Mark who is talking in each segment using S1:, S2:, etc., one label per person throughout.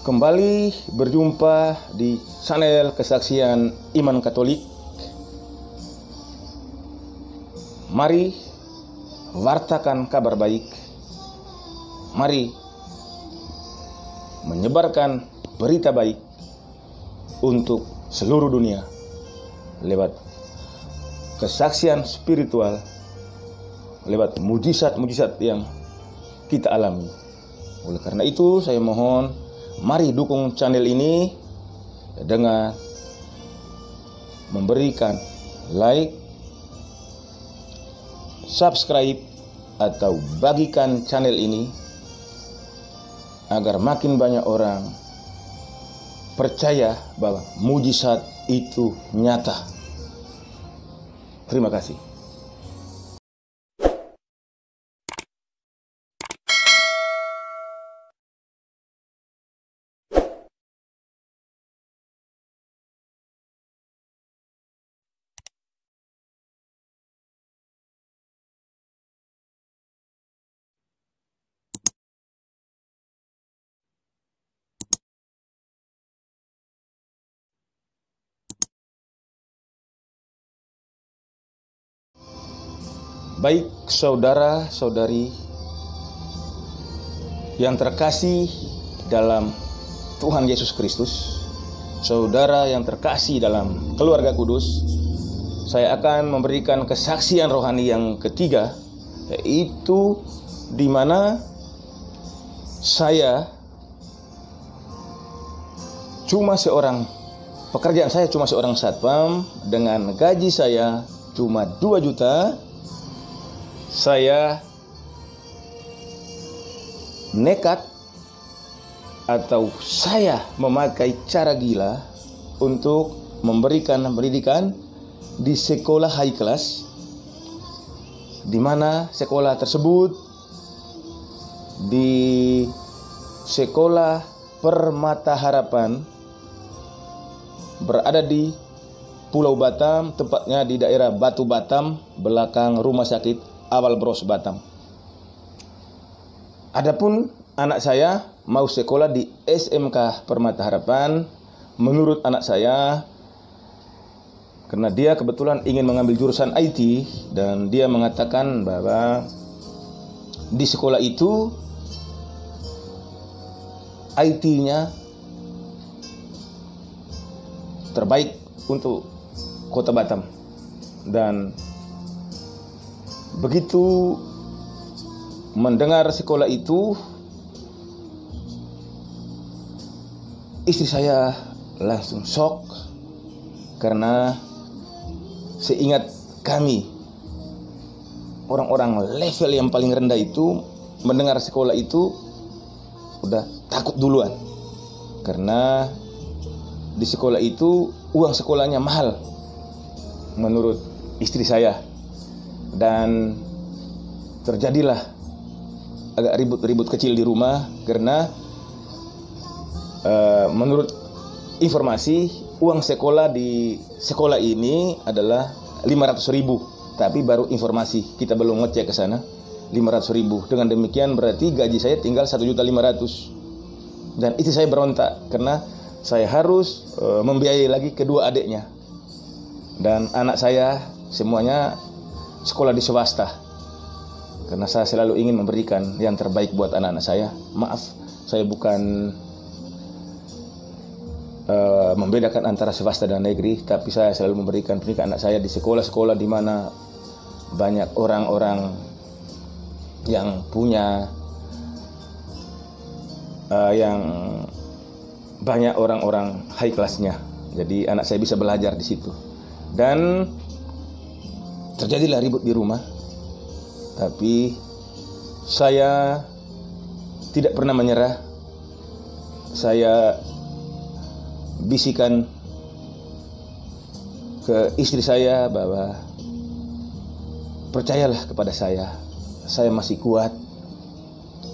S1: Kembali berjumpa di channel Kesaksian Iman Katolik. Mari wartakan kabar baik. Mari menyebarkan berita baik untuk seluruh dunia lewat kesaksian spiritual, lewat mujizat-mujizat yang kita alami. Oleh karena itu, saya mohon mari dukung channel ini dengan memberikan like, subscribe, atau bagikan channel ini agar makin banyak orang percaya bahwa mujizat itu nyata. Terima kasih. Baik saudara-saudari yang terkasih dalam Tuhan Yesus Kristus, saudara yang terkasih dalam keluarga kudus, saya akan memberikan kesaksian rohani yang ketiga, yaitu di mana pekerjaan saya cuma seorang satpam dengan gaji saya cuma 2 juta. Saya nekat atau saya memakai cara gila untuk memberikan pendidikan di sekolah high class, di mana sekolah tersebut di Sekolah Permata Harapan berada di Pulau Batam, tepatnya di daerah Batu Batam, belakang Rumah Sakit Awal Bros Batam. Adapun anak saya mau sekolah di SMK Permata Harapan. Menurut anak saya, karena dia kebetulan ingin mengambil jurusan IT, dan dia mengatakan bahwa di sekolah itu IT-nya terbaik untuk Kota Batam. Dan begitu mendengar sekolah itu, istri saya langsung shock, karena seingat kami, orang-orang level yang paling rendah itu mendengar sekolah itu udah takut duluan, karena di sekolah itu uang sekolahnya mahal menurut istri saya. Dan terjadilah agak ribut-ribut kecil di rumah, karena menurut informasi uang sekolah di sekolah ini adalah 500.000, tapi baru informasi, kita belum ngecek ke sana. 500.000. Dengan demikian berarti gaji saya tinggal 1.500.000. Dan istri saya berontak karena saya harus membiayai lagi kedua adiknya, dan anak saya semuanya sekolah di swasta, karena saya selalu ingin memberikan yang terbaik buat anak-anak saya. Maaf, saya bukan membedakan antara swasta dan negeri, tapi saya selalu memberikan pendidikan anak saya di sekolah-sekolah di mana banyak orang-orang yang punya banyak orang-orang high class-nya. Jadi anak saya bisa belajar di situ. Dan terjadilah ribut di rumah, tapi saya tidak pernah menyerah. Saya bisikan ke istri saya bahwa percayalah kepada saya masih kuat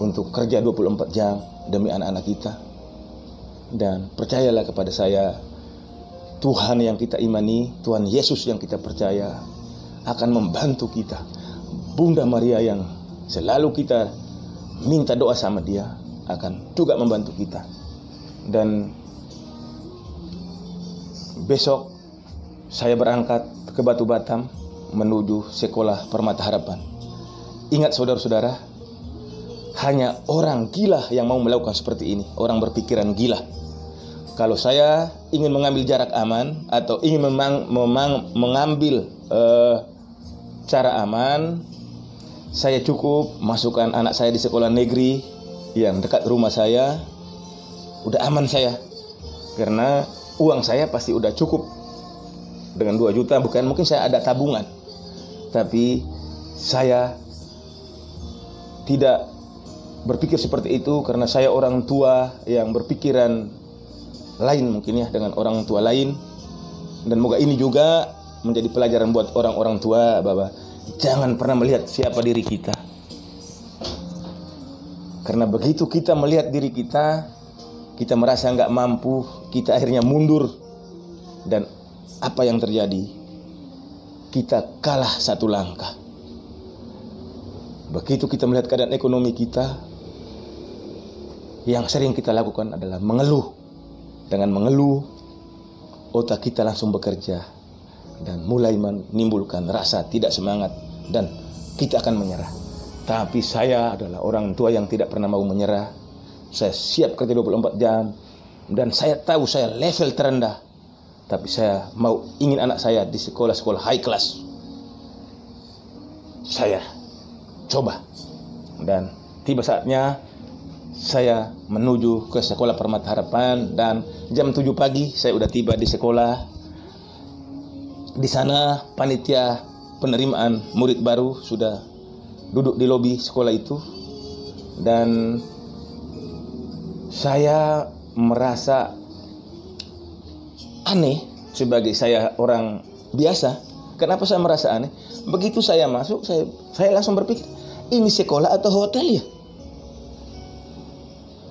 S1: untuk kerja 24 jam demi anak-anak kita. Dan percayalah kepada saya, Tuhan yang kita imani, Tuhan Yesus yang kita percaya akan membantu kita. Bunda Maria yang selalu kita minta doa sama dia akan juga membantu kita. Dan besok saya berangkat ke Batu Batam menuju Sekolah Permata Harapan. Ingat saudara-saudara, hanya orang gila yang mau melakukan seperti ini, orang berpikiran gila. Kalau saya ingin mengambil jarak aman atau ingin mengambil cara aman, saya cukup masukkan anak saya di sekolah negeri yang dekat rumah saya, udah aman saya. Karena uang saya pasti udah cukup. Dengan 2 juta, bukan mungkin saya ada tabungan, tapi saya tidak berpikir seperti itu karena saya orang tua yang berpikiran lain mungkin ya dengan orang tua lain. Dan moga ini juga menjadi pelajaran buat orang-orang tua bahwa jangan pernah melihat siapa diri kita. Karena begitu kita melihat diri kita, kita merasa nggak mampu, kita akhirnya mundur. Dan apa yang terjadi? Kita kalah 1 langkah. Begitu kita melihat keadaan ekonomi kita, yang sering kita lakukan adalah mengeluh. Dengan mengeluh, otak kita langsung bekerja dan mulai menimbulkan rasa tidak semangat dan kita akan menyerah. Tapi saya adalah orang tua yang tidak pernah mau menyerah. Saya siap kerja 24 jam dan saya tahu saya level terendah, tapi saya ingin anak saya di sekolah-sekolah high class. Saya coba dan tiba saatnya saya menuju ke Sekolah Permata Harapan dan jam 7 pagi saya udah tiba di sekolah. Di sana panitia penerimaan murid baru sudah duduk di lobi sekolah itu dan saya merasa aneh sebagai saya orang biasa. Kenapa saya merasa aneh? Begitu saya masuk, saya langsung berpikir, ini sekolah atau hotel ya?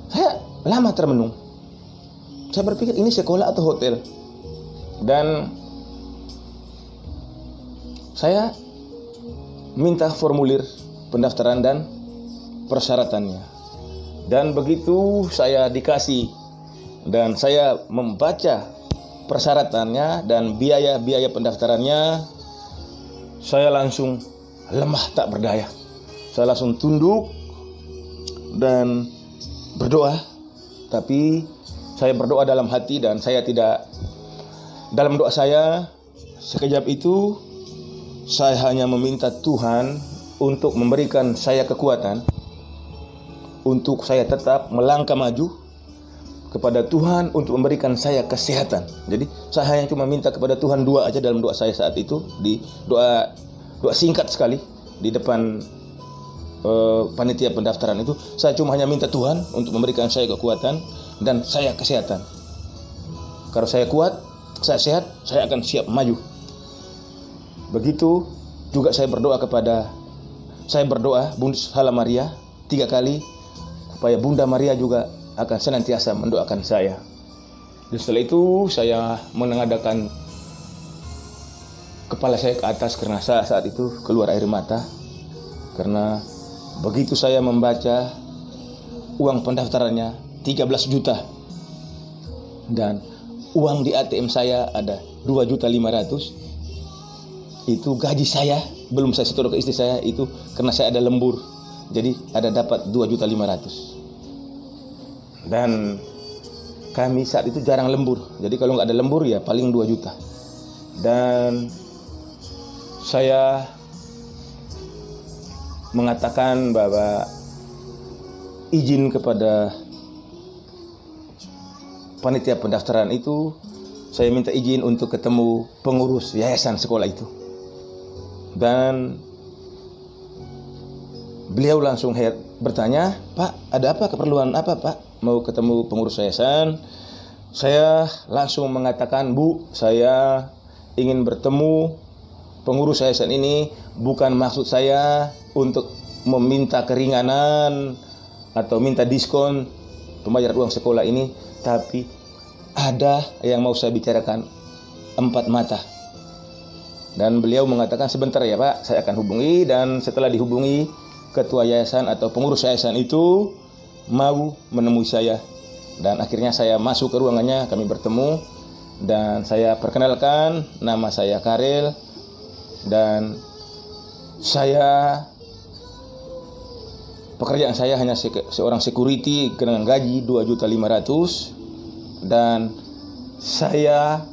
S1: Saya lama termenung. Saya berpikir ini sekolah atau hotel. Dan saya minta formulir pendaftaran dan persyaratannya. Dan begitu saya dikasih dan saya membaca persyaratannya dan biaya-biaya pendaftarannya, saya langsung lemah tak berdaya. Saya langsung tunduk dan berdoa. Tapi saya berdoa dalam hati dan saya tidak, dalam doa saya sekejap itu saya hanya meminta Tuhan untuk memberikan saya kekuatan untuk saya tetap melangkah maju, kepada Tuhan untuk memberikan saya kesehatan. Jadi saya hanya cuma minta kepada Tuhan 2 aja dalam doa saya saat itu, di doa singkat sekali di depan panitia pendaftaran itu. Saya cuma hanya minta Tuhan untuk memberikan saya kekuatan dan saya kesehatan. Kalau saya kuat, saya sehat, saya akan siap maju. Begitu juga saya berdoa Bunda Hala Maria 3 kali supaya Bunda Maria juga akan senantiasa mendoakan saya. Dan setelah itu saya menengadahkan kepala saya ke atas karena saat itu keluar air mata. Karena begitu saya membaca uang pendaftarannya 13 juta dan uang di ATM saya ada 2.500.000. Itu gaji saya, belum saya setor ke istri saya, itu karena saya ada lembur. Jadi ada dapat 2.500.000. Dan kami saat itu jarang lembur. Jadi kalau nggak ada lembur ya paling 2 juta. Dan saya mengatakan bahwa izin kepada panitia pendaftaran itu, saya minta izin untuk ketemu pengurus yayasan sekolah itu. Dan beliau langsung bertanya, "Pak, ada apa, keperluan apa Pak? Mau ketemu pengurus yayasan?" Saya langsung mengatakan, "Bu, saya ingin bertemu pengurus yayasan ini. Bukan maksud saya untuk meminta keringanan atau minta diskon pembayaran uang sekolah ini, tapi ada yang mau saya bicarakan 4 mata." Dan beliau mengatakan, "Sebentar ya Pak, saya akan hubungi." Dan setelah dihubungi, ketua yayasan atau pengurus yayasan itu mau menemui saya Dan akhirnya saya masuk ke ruangannya, kami bertemu dan saya perkenalkan, nama saya Karel dan saya pekerjaan saya hanya seorang security dengan gaji 2.500.000 dan saya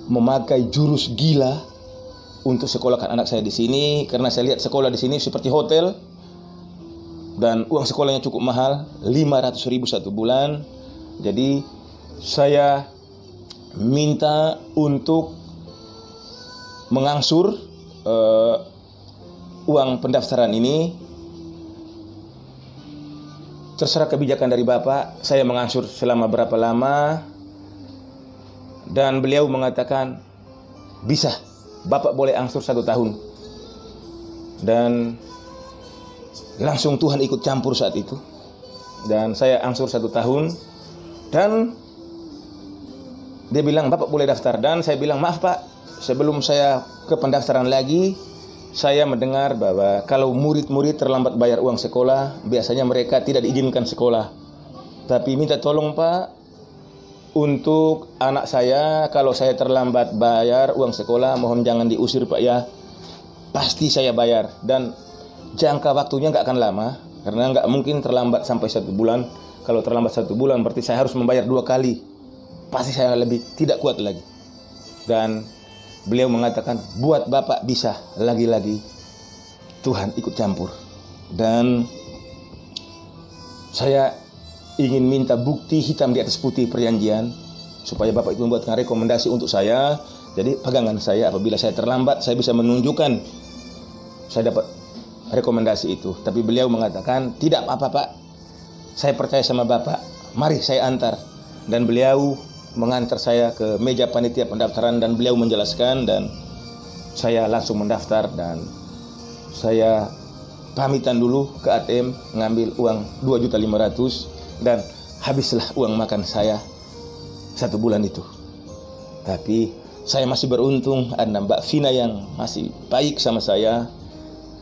S1: memakai jurus gila untuk sekolahkan anak saya di sini karena saya lihat sekolah di sini seperti hotel dan uang sekolahnya cukup mahal, 500.000 satu bulan. Jadi saya minta untuk mengangsur uang pendaftaran ini. Terserah kebijakan dari Bapak, saya mengangsur selama berapa lama. Dan beliau mengatakan, bisa, Bapak boleh angsur 1 tahun. Dan langsung Tuhan ikut campur saat itu. Dan saya angsur 1 tahun. Dan dia bilang, Bapak boleh daftar. Dan saya bilang, maaf Pak, sebelum saya ke pendaftaran lagi, saya mendengar bahwa kalau murid-murid terlambat bayar uang sekolah, biasanya mereka tidak diizinkan sekolah. Tapi minta tolong Pak, untuk anak saya, kalau saya terlambat bayar uang sekolah, mohon jangan diusir Pak ya. Pasti saya bayar. Dan jangka waktunya nggak akan lama, karena nggak mungkin terlambat sampai 1 bulan. Kalau terlambat 1 bulan, berarti saya harus membayar 2 kali. Pasti saya lebih tidak kuat lagi. Dan beliau mengatakan, buat Bapak bisa. Lagi-lagi Tuhan ikut campur. Dan saya ingin minta bukti hitam di atas putih perjanjian, supaya Bapak itu membuatkan rekomendasi untuk saya. Jadi pegangan saya, apabila saya terlambat, saya bisa menunjukkan saya dapat rekomendasi itu. Tapi beliau mengatakan, tidak apa-apa Pak, saya percaya sama Bapak, mari saya antar. Dan beliau mengantar saya ke meja panitia pendaftaran dan beliau menjelaskan dan saya langsung mendaftar dan saya pamitan dulu ke ATM ngambil uang 2.500.000 dan habislah uang makan saya 1 bulan itu. Tapi saya masih beruntung ada Mbak Vina yang masih baik sama saya.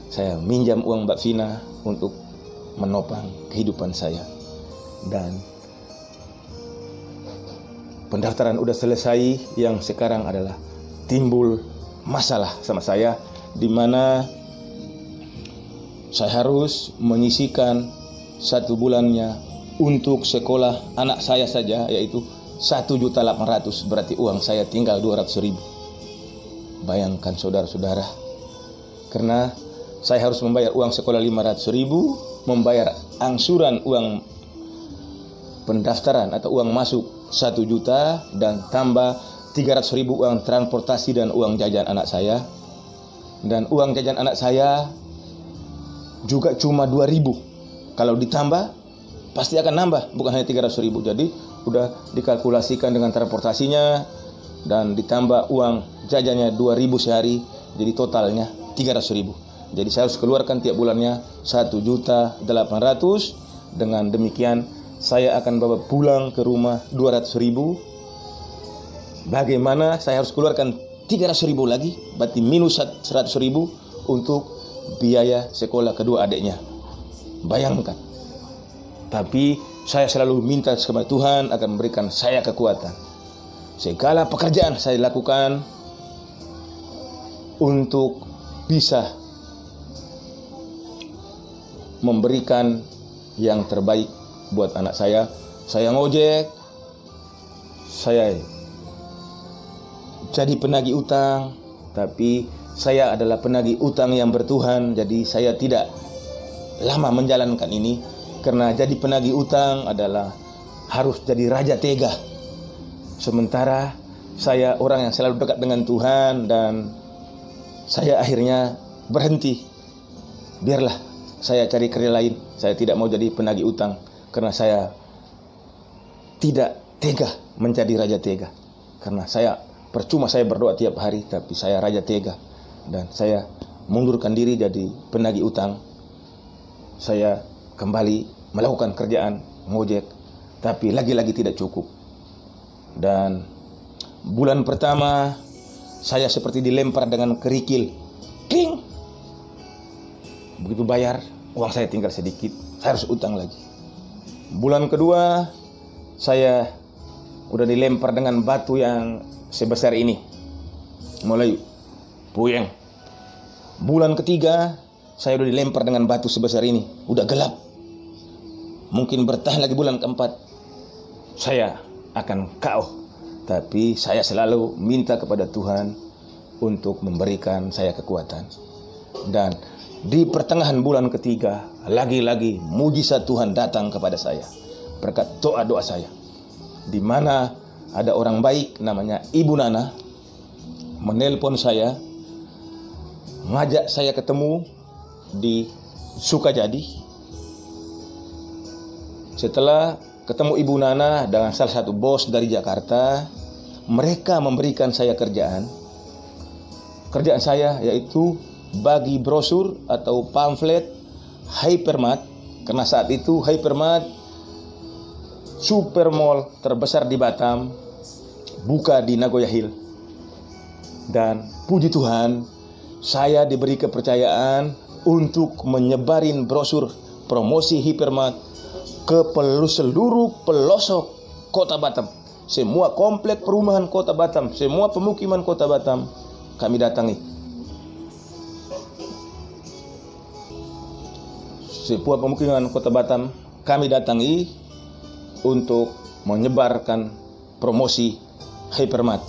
S1: Saya minjam uang Mbak Vina untuk menopang kehidupan saya. Dan pendaftaran udah selesai, yang sekarang adalah timbul masalah sama saya, di mana saya harus menyisikan 1 bulannya untuk sekolah anak saya saja, yaitu 1.800.000, berarti uang saya tinggal 200.000. Bayangkan saudara-saudara, karena saya harus membayar uang sekolah 500.000, membayar angsuran uang pendaftaran atau uang masuk 1 juta dan tambah 300.000 uang transportasi dan uang jajan anak saya. Dan uang jajan anak saya juga cuma 2.000. Kalau ditambah pasti akan nambah, bukan hanya 300.000. Jadi udah dikalkulasikan dengan transportasinya dan ditambah uang jajannya 2.000 sehari, jadi totalnya 300.000. Jadi saya harus keluarkan tiap bulannya 1.800.000. Dengan demikian saya akan bawa pulang ke rumah 200.000. Bagaimana saya harus keluarkan 300.000 lagi, berarti minus 100.000 untuk biaya sekolah kedua adiknya. Bayangkan. Tapi saya selalu minta kepada Tuhan akan memberikan saya kekuatan. Segala pekerjaan saya lakukan untuk bisa memberikan yang terbaik buat anak saya. Saya ngojek, saya jadi penagih utang, tapi saya adalah penagih utang yang bertuhan. Jadi saya tidak lama menjalankan ini, karena jadi penagih utang adalah harus jadi raja tega. Sementara saya orang yang selalu dekat dengan Tuhan, dan saya akhirnya berhenti. Biarlah saya cari kerja lain. Saya tidak mau jadi penagih utang, karena saya tidak tega menjadi raja tega. Karena saya percuma saya berdoa tiap hari, tapi saya raja tega. Dan saya mundurkan diri jadi penagih utang. Saya kembali melakukan kerjaan ngojek, tapi lagi-lagi tidak cukup. Dan bulan pertama saya seperti dilempar dengan kerikil. Kling! Begitu bayar, uang saya tinggal sedikit. Saya harus utang lagi. Bulan kedua saya udah dilempar dengan batu yang sebesar ini. Mulai puyeng. Bulan ketiga saya udah dilempar dengan batu sebesar ini. Udah gelap. Mungkin bertahan lagi bulan keempat, saya akan KO. Tapi saya selalu minta kepada Tuhan untuk memberikan saya kekuatan. Dan di pertengahan bulan ketiga, lagi-lagi mujizat Tuhan datang kepada saya berkat doa-doa saya. Di mana ada orang baik namanya Ibu Nana menelpon saya, ngajak saya ketemu di Sukajadi. Setelah ketemu Ibu Nana dengan salah satu bos dari Jakarta, mereka memberikan saya kerjaan. Kerjaan saya yaitu bagi brosur atau pamflet Hypermart, karena saat itu Hypermart super mall terbesar di Batam buka di Nagoya Hill. Dan puji Tuhan, saya diberi kepercayaan untuk menyebarin brosur promosi Hypermart ke seluruh pelosok kota Batam. Semua komplek perumahan kota Batam, semua pemukiman kota Batam kami datangi. Semua pemukiman kota Batam kami datangi untuk menyebarkan promosi Hypermart.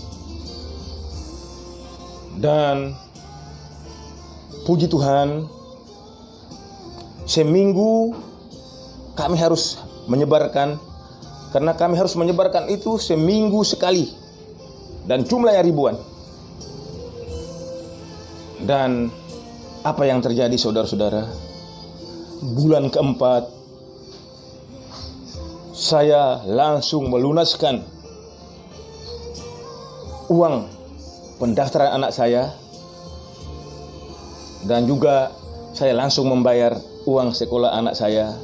S1: Dan puji Tuhan, seminggu kami harus menyebarkan, karena kami harus menyebarkan itu seminggu sekali dan jumlahnya ribuan. Dan apa yang terjadi saudara-saudara? Bulan keempat saya langsung melunaskan uang pendaftaran anak saya, dan juga saya langsung membayar uang sekolah anak saya.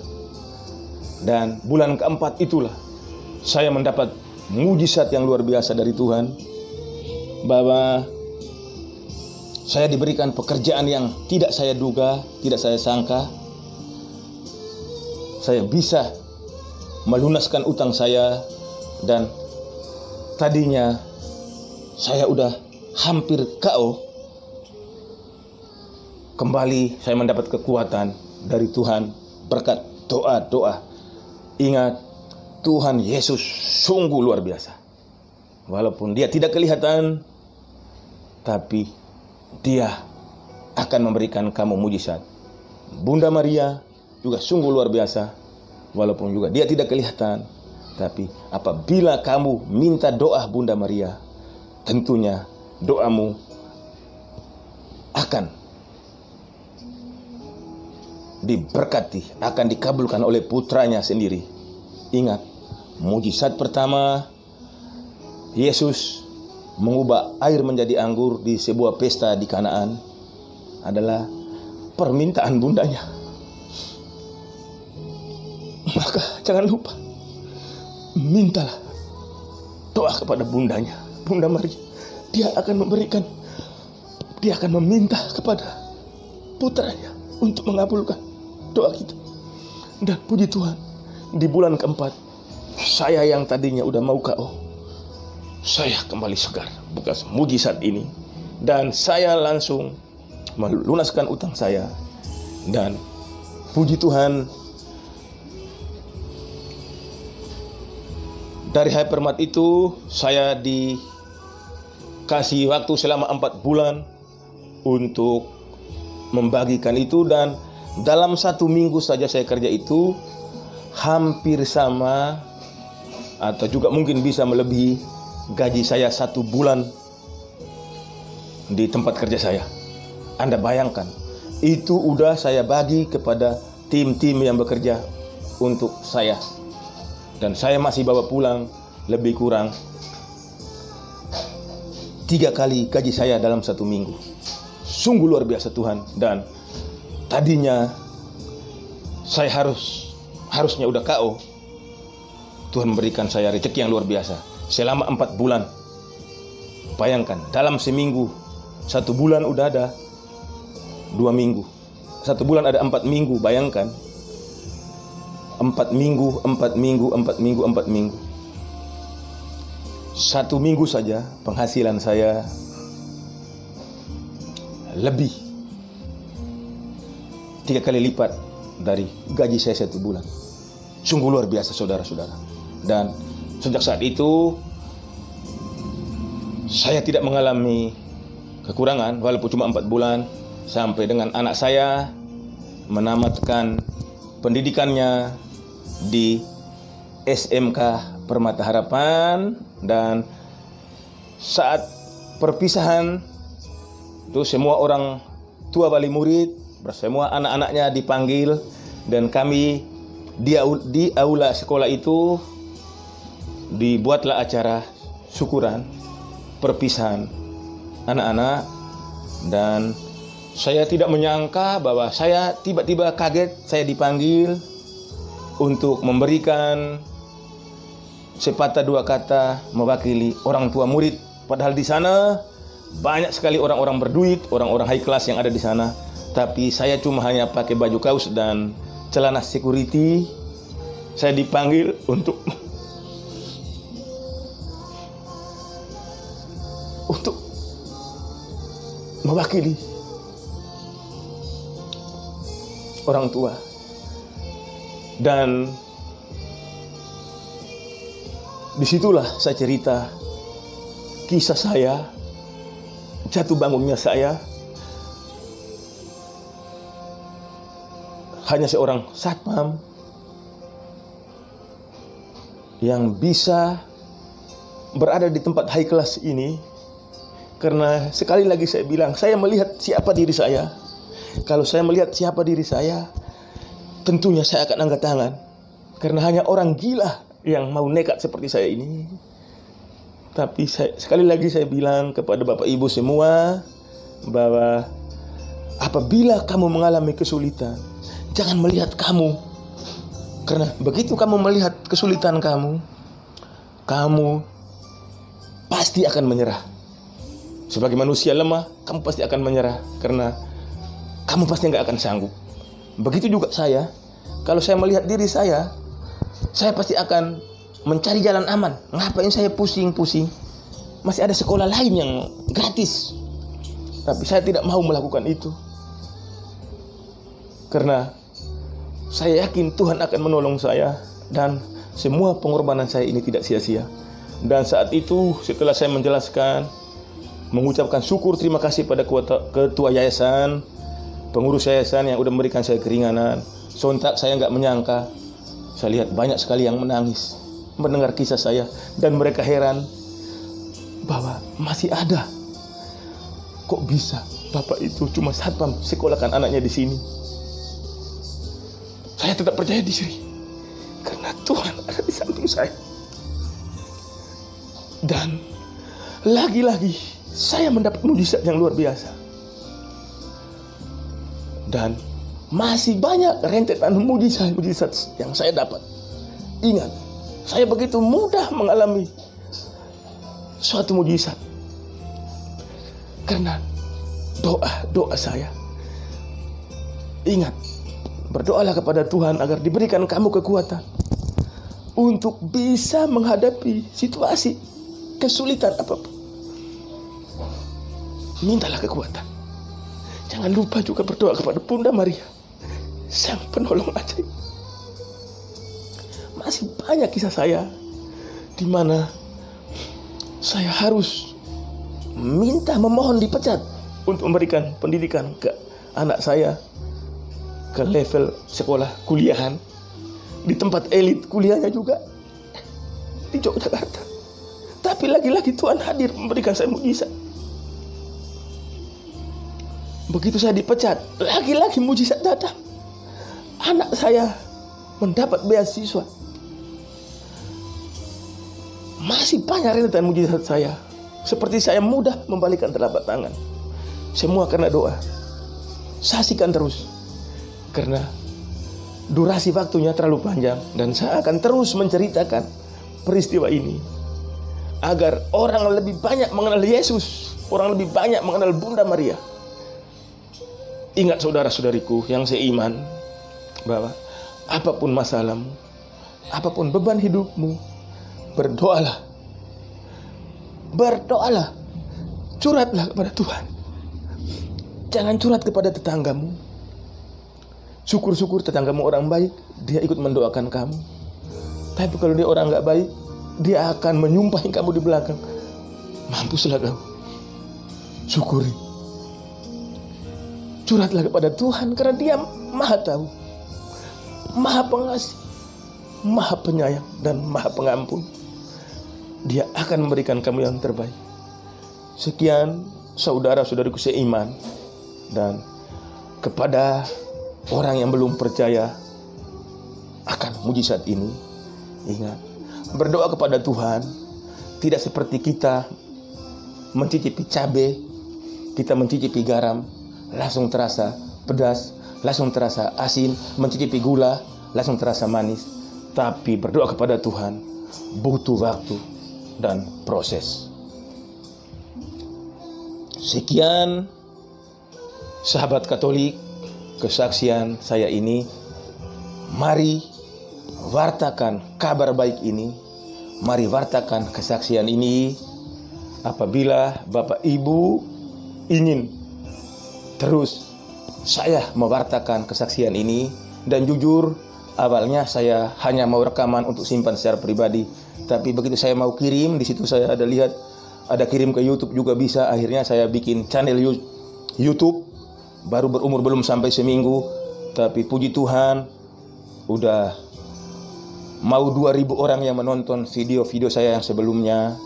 S1: Dan bulan keempat itulah saya mendapat mujizat yang luar biasa dari Tuhan, bahwa saya diberikan pekerjaan yang tidak saya duga, tidak saya sangka. Saya bisa melunaskan utang saya, dan tadinya saya udah hampir KO. Kembali saya mendapat kekuatan dari Tuhan berkat doa-doa. Ingat, Tuhan Yesus sungguh luar biasa. Walaupun dia tidak kelihatan, tapi dia akan memberikan kamu mujizat. Bunda Maria juga sungguh luar biasa. Walaupun juga dia tidak kelihatan, tapi apabila kamu minta doa Bunda Maria, tentunya doamu akan diberkati, akan dikabulkan oleh putranya sendiri. Ingat, mujizat pertama, Yesus mengubah air menjadi anggur di sebuah pesta di Kanaan, adalah permintaan bundanya. Maka jangan lupa, mintalah doa kepada bundanya, Bunda Maria. Dia akan memberikan, dia akan meminta kepada putranya untuk mengabulkan doa kita. Dan puji Tuhan, di bulan keempat, saya yang tadinya udah mau KO, saya kembali segar bekas mujizat ini. Dan saya langsung melunaskan utang saya. Dan puji Tuhan, dari Hypermart itu saya dikasih waktu selama 4 bulan untuk membagikan itu. Dan dalam 1 minggu saja saya kerja itu hampir sama, atau juga mungkin bisa melebihi gaji saya 1 bulan di tempat kerja saya. Anda bayangkan, itu udah saya bagi kepada tim-tim yang bekerja untuk saya. Dan saya masih bawa pulang lebih kurang 3 kali gaji saya dalam 1 minggu. Sungguh luar biasa Tuhan. Dan tadinya saya harusnya udah KO. Tuhan memberikan saya rezeki yang luar biasa selama 4 bulan. Bayangkan, dalam seminggu, 1 bulan udah ada 2 minggu, 1 bulan ada 4 minggu. Bayangkan, 4 minggu, 4 minggu, 4 minggu, 4 minggu. 1 minggu saja penghasilan saya lebih 3 kali lipat dari gaji saya 1 bulan. Sungguh luar biasa saudara-saudara. Dan sejak saat itu saya tidak mengalami kekurangan walaupun cuma 4 bulan, sampai dengan anak saya menamatkan pendidikannya di SMK Permata Harapan. Dan saat perpisahan itu semua orang tua wali murid, semua anak-anaknya dipanggil, dan kami di aula sekolah itu dibuatlah acara syukuran perpisahan anak-anak. Dan saya tidak menyangka bahwa saya tiba-tiba kaget saya dipanggil untuk memberikan sepatah dua kata mewakili orang tua murid. Padahal di sana banyak sekali orang-orang berduit, orang-orang high class yang ada di sana. Tapi saya cuma hanya pakai baju kaos dan celana security. Saya dipanggil untuk mewakili orang tua. Dan disitulah saya cerita kisah saya, jatuh bangunnya saya. Hanya seorang satpam yang bisa berada di tempat high class ini. Karena sekali lagi saya bilang, saya melihat siapa diri saya. Kalau saya melihat siapa diri saya, tentunya saya akan angkat tangan. Karena hanya orang gila yang mau nekat seperti saya ini. Tapi sekali lagi saya bilang kepada Bapak Ibu semua, bahwa apabila kamu mengalami kesulitan, jangan melihat kamu. Karena begitu kamu melihat kesulitan kamu pasti akan menyerah. Sebagai manusia lemah, kamu pasti akan menyerah. Karena kamu pasti nggak akan sanggup. Begitu juga saya. Kalau saya melihat diri saya pasti akan mencari jalan aman. Ngapain saya pusing-pusing? Masih ada sekolah lain yang gratis. Tapi saya tidak mau melakukan itu. Karena saya yakin Tuhan akan menolong saya. Dan semua pengorbanan saya ini tidak sia-sia. Dan saat itu setelah saya menjelaskan, mengucapkan syukur terima kasih pada ketua yayasan, pengurus yayasan yang udah memberikan saya keringanan, sontak saya nggak menyangka, saya lihat banyak sekali yang menangis mendengar kisah saya. Dan mereka heran bahwa masih ada, kok bisa bapak itu cuma satpam sekolahkan anaknya di sini. Saya tetap percaya diri karena Tuhan ada di samping saya. Dan lagi-lagi saya mendapat mujizat yang luar biasa. Dan masih banyak rentetan mujizat yang saya dapat. Ingat, saya begitu mudah mengalami suatu mujizat karena doa saya. Ingat, berdoalah kepada Tuhan agar diberikan kamu kekuatan untuk bisa menghadapi situasi kesulitan apapun. Mintalah kekuatan. Jangan lupa juga berdoa kepada Bunda Maria, Sang Penolong ajaib. Masih banyak kisah saya di mana saya harus memohon dipecat untuk memberikan pendidikan ke anak saya ke level sekolah kuliahan di tempat elit kuliahnya juga di Yogyakarta. Tapi lagi-lagi Tuhan hadir memberikan saya mujizat. Begitu saya dipecat, lagi-lagi mujizat datang. Anak saya mendapat beasiswa. Masih banyak rentetan mujizat saya. Seperti saya mudah membalikkan telapak tangan. Semua karena doa. Saksikan terus. Karena durasi waktunya terlalu panjang. Dan saya akan terus menceritakan peristiwa ini. Agar orang lebih banyak mengenal Yesus. Orang lebih banyak mengenal Bunda Maria. Ingat saudara-saudariku yang seiman, bahwa apapun masalahmu, apapun beban hidupmu, berdoalah. Berdoalah, curhatlah kepada Tuhan. Jangan curhat kepada tetanggamu. Syukur-syukur tetanggamu orang baik, dia ikut mendoakan kamu. Tapi kalau dia orang gak baik, dia akan menyumpahi kamu di belakang. Mampuslah kau. Syukuri. Curhatlah kepada Tuhan, karena dia Maha tahu, Maha pengasih, Maha penyayang, dan Maha pengampun. Dia akan memberikan kamu yang terbaik. Sekian saudara-saudariku seiman. Dan kepada orang yang belum percaya akan mujizat ini, ingat, berdoa kepada Tuhan tidak seperti kita mencicipi cabai, kita mencicipi garam, langsung terasa pedas, langsung terasa asin, mencicipi gula, langsung terasa manis. Tapi berdoa kepada Tuhan butuh waktu dan proses. Sekian sahabat Katolik, kesaksian saya ini. Mari wartakan kabar baik ini. Mari wartakan kesaksian ini. Apabila Bapak Ibu ingin terus saya mewartakan kesaksian ini, dan jujur awalnya saya hanya mau rekaman untuk simpan secara pribadi, tapi begitu saya mau kirim, di situ saya ada lihat ada kirim ke YouTube juga bisa. Akhirnya saya bikin channel YouTube, baru berumur belum sampai seminggu, tapi puji Tuhan udah mau 2.000 orang yang menonton video-video saya yang sebelumnya.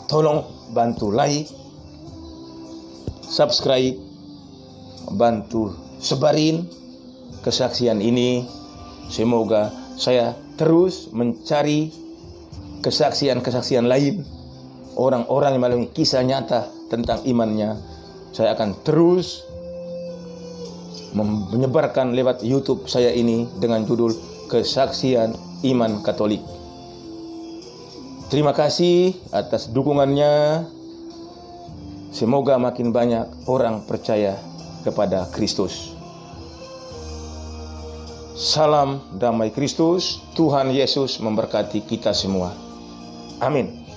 S1: Tolong bantu like, subscribe, bantu sebarin kesaksian ini. Semoga saya terus mencari kesaksian-kesaksian lain, orang-orang yang melalui kisah nyata tentang imannya. Saya akan terus menyebarkan lewat YouTube saya ini dengan judul Kesaksian Iman Katolik. Terima kasih atas dukungannya. Semoga makin banyak orang percaya kepada Kristus. Salam damai Kristus. Tuhan Yesus memberkati kita semua. Amin.